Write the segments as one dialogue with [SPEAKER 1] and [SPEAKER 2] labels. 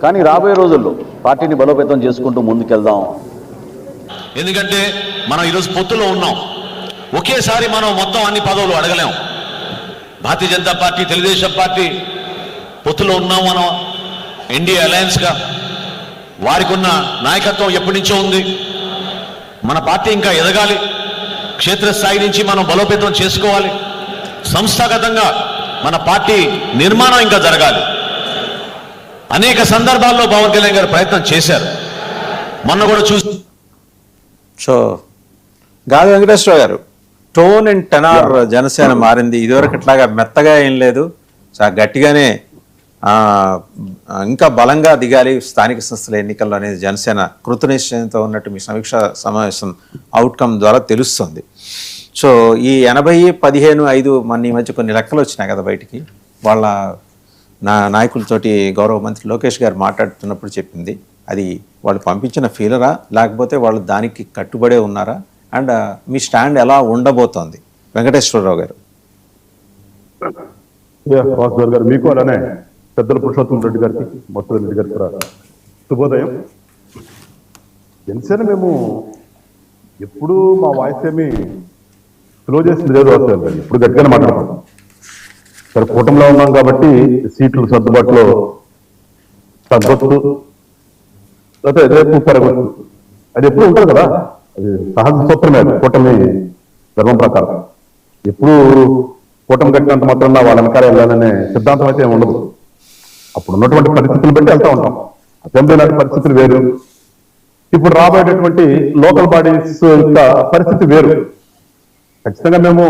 [SPEAKER 1] కానీ రాబోయే రోజుల్లో పార్టీని బలోపేతం చేసుకుంటూ ముందుకెళ్దాం.
[SPEAKER 2] ఎందుకంటే మనం ఈరోజు పొత్తులో ఉన్నాం. ఒకేసారి మనం మొత్తం అన్ని పదవులు అడగలేం. భారతీయ జనతా పార్టీ, తెలుగుదేశం పార్టీ పొత్తులో ఉన్నాం. మనం ఎన్డీఏ అలయన్స్గా వారికి ఉన్న నాయకత్వం ఎప్పటి నుంచో ఉంది. మన పార్టీ ఇంకా ఎదగాలి. క్షేత్రస్థాయి నుంచి మనం బలోపేతం చేసుకోవాలి. సంస్థాగతంగా మన పార్టీ నిర్మాణం ఇంకా జరగాలి. అనేక సందర్భాల్లో పవన్ కళ్యాణ్ గారు ప్రయత్నం చేశారు. మొన్న కూడా చూసి
[SPEAKER 3] సో గాలి వెంకటేశ్వరరావు గారు, టోన్ అండ్ టెనార్ జనసేన మారింది. ఇదివరకు ఇట్లాగా మెత్తగా ఏం లేదు, చాలా గట్టిగానే ఇంకా బలంగా దిగాలి స్థానిక సంస్థల ఎన్నికల్లో అనేది జనసేన కృతనిశ్చయంతో ఉన్నట్టు మీ సమీక్ష సమావేశం అవుట్కమ్ ద్వారా తెలుస్తుంది. సో ఈ 80-15-5 మన ఈ మధ్య కొన్ని లెక్కలు వచ్చినాయి కదా బయటికి. వాళ్ళ నాయకులతోటి గౌరవ మంత్రి లోకేష్ గారు మాట్లాడుతున్నప్పుడు చెప్పింది, అది వాళ్ళు పంపించిన ఫీలరా లేకపోతే వాళ్ళు దానికి కట్టుబడే ఉన్నారా? అండ్ మీ స్టాండ్ ఎలా ఉండబోతోంది వెంకటేశ్వరరావు గారు?
[SPEAKER 4] గారు మీకు అలానే పెద్దల పురుషోత్తమ రెడ్డి గారికి, మొత్తం రెడ్డి గారికి కూడా శుభోదయం. జనసేన మేము ఎప్పుడు మా వాయిస్ ఏమి స్లో చేసింది లేదు. ఇప్పుడు గట్టిగానే మాట్లాడుతున్నాం. సరే, కూటమిలో ఉన్నాం కాబట్టి సీట్లు సర్దుబాటులో తగ్గొచ్చు, లేకపోతే రేపు పెరగొచ్చు. అది ఎప్పుడు ఉంటుంది కదా, అది సహజ సూత్రమే. కూటమి ధర్మం ప్రకారం ఎప్పుడు కూటమి కట్టినంత మాత్రం వాళ్ళ వెనకాల వెళ్ళాలనే సిద్ధాంతం అయితే ఏమి ఉండదు. అప్పుడు ఉన్నటువంటి పరిస్థితులు బట్టి వెళ్తూ ఉంటాం. అసెంబ్లీ లాంటి పరిస్థితులు వేరు, ఇప్పుడు రాబోయేటటువంటి లోకల్ బాడీస్ యొక్క పరిస్థితి వేరు. ఖచ్చితంగా మేము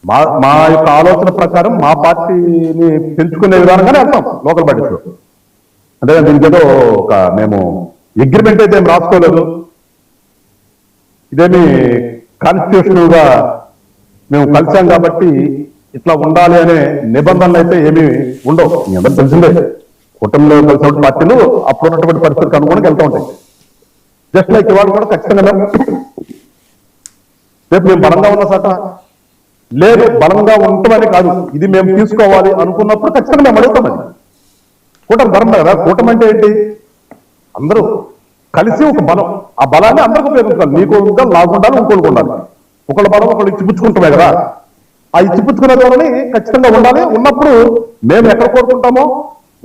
[SPEAKER 4] మా యొక్క ఆలోచన ప్రకారం మా పార్టీని పెంచుకునే విధానంగానే వెళ్తాం లోకల్ బాడీస్ లో. అంటే దీనికి ఏదో ఒక మేము అగ్రిమెంట్ అయితే ఏం రాసుకోలేదు. ఇదేమి కాన్స్టిట్యూషనల్ గా మేము కలిసాం కాబట్టి ఇట్లా ఉండాలి అనే నిబంధనలు అయితే ఏమి ఉండవు. మీ అందరూ తెలిసిందే, కుటుంబంలో కలిసిన పార్టీలు అప్పుడు ఉన్నటువంటి పరిస్థితికి అనుగుణంగా వెళ్తూ ఉంటాయి. జస్ట్ లైక్ ఇవాళ కూడా ఖచ్చితంగా రేపు మేము బలంగా ఉన్న సాట లేదు, బలంగా ఉంటామని కాదు, ఇది మేము తీసుకోవాలి అనుకున్నప్పుడు ఖచ్చితంగా మేము అడుగుతామని. కూటమి ధర్మం కదా. కూటమి అంటే ఏంటి? అందరూ కలిసి ఒక బలం, ఆ బలాన్ని అందరికి ఉపయోగించాలి. నీకు ఉండాలి, నాకు ఉండాలి, ఇంకోళ్ళకి ఉండాలి. ఒకళ్ళ బలం ఒకళ్ళు ఇచ్చిపుచ్చుకుంటామే కదా. ఆ ఇచ్చిపుచ్చుకునే ద్వారా ఖచ్చితంగా ఉండాలి. ఉన్నప్పుడు మేము ఎక్కడ కోరుకుంటామో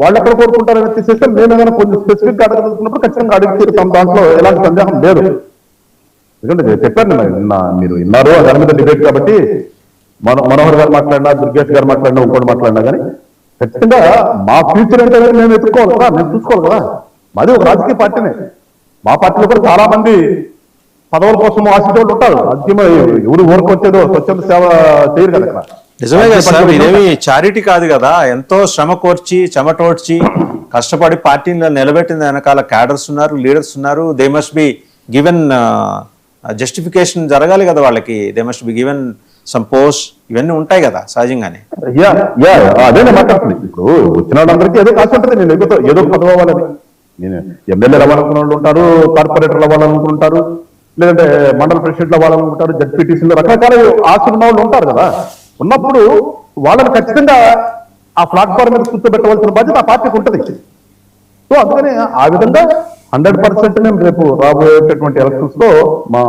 [SPEAKER 4] వాళ్ళు ఎక్కడ కోరుకుంటారని తీసేస్తే మేము ఏదైనా కొంచెం స్పెసిఫిక్ గా అడగలుగుతున్నప్పుడు ఖచ్చితంగా అడిగి తీరుతాం. దాంట్లో ఎలాంటి సందేహం లేదు. ఎందుకంటే చెప్పాను మీరు విన్నారు దాని మీద డిబేట్ కాబట్టి. మనోహర్ గారు మాట్లాడినా, దుర్గేష్ గారు మాట్లాడినా, ఇంకోటి మాట్లాడినా కానీ ఖచ్చితంగా మా ఫ్యూచర్ అంటే మేము ఎత్తుకోవాలి కదా, మేము చూసుకోవాలి కదా. మాది ఒక రాజకీయ పార్టీనే. మా పార్టీలో కూడా చాలా మంది పదవుల కోసం ఆశించేవాళ్ళు ఉంటారు. రాజకీయ ఎవరు ఊరికి వచ్చేదో స్వచ్ఛంద సేవ చేయరు కదా ఇక్కడ.
[SPEAKER 3] నిజమే కదా సార్, ఇదేమి చారిటీ కాదు కదా. ఎంతో శ్రమ కోర్చి చెమటోడ్చి కష్టపడి పార్టీని నిలబెట్టిన వెనకాల క్యాడర్స్ ఉన్నారు, లీడర్స్ ఉన్నారు. They must be given justification జరగాలి కదా వాళ్ళకి. They must be given some post, ఇవన్నీ ఉంటాయి కదా సహజంగానే.
[SPEAKER 4] అదే మాట్లాడుతుంది. ఇప్పుడు వచ్చిన వాళ్ళందరికీ ఏదో కాసి ఉంటుంది. నేను ఏదో పదవి అవ్వాలని. నేను ఎమ్మెల్యేలు అవ్వాలనుకున్న వాళ్ళు ఉంటారు, కార్పొరేటర్లు అవ్వాలనుకుంటారు, లేదంటే మండల ప్రెసిడెంట్లు అవ్వాలనుకుంటారు, జడ్పీటీసీలు, రకరకాల ఆశలు ఉన్న వాళ్ళు ఉంటారు కదా. ఉన్నప్పుడు వాళ్ళని ఖచ్చితంగా ఆ ప్లాట్ఫామ్ మీద కూర్చోబెట్టవలసిన బాధ్యత ఆ పార్టీకి ఉంటుంది. సో అందుకని ఆ విధంగా 100% మేము రేపు రాబోయేటటువంటి ఎలక్షన్స్ లో మా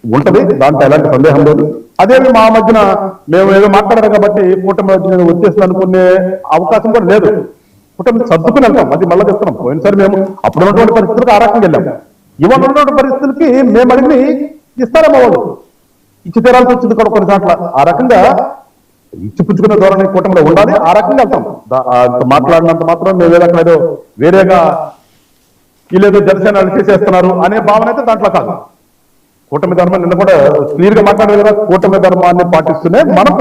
[SPEAKER 4] ఉంటది. దాంట్లో ఎలాంటి సందేహం లేదు. అదేమి మా మధ్యన మేము ఏదో మాట్లాడారు కాబట్టి కూటమి మధ్య వచ్చేసి అనుకునే అవకాశం కూడా లేదు. కూటమి సర్దుకుని వెళ్తాం. అది మళ్ళీ చెప్తున్నాం. పోయినసారి మేము అప్పుడు ఉన్నటువంటి పరిస్థితులకు ఆ రకంగా వెళ్ళాం. ఇవాళ ఉన్నటువంటి పరిస్థితులకి మేము అడిగి ఇస్తారేమో వాళ్ళు, ఇచ్చి తీరాల్సి వచ్చింది కూడా కొన్ని చోట్ల. ఆ రకంగా ఇచ్చిపుచ్చుకునే ధోరణి కూటమిలో ఉండాలి. ఆ రకంగా వెళ్తాం. మాట్లాడినంత మాత్రం మేము ఏదో వేరేగా వీళ్ళేదో జనసేన చేసేస్తున్నారు అనే భావన అయితే దాంట్లో కాదు. కూటమి ధర్మం నిన్న కూడా క్లియర్ గా మాట్లాడారు కదా. కూటమి ధర్మాన్ని పాటిస్తూనే మనం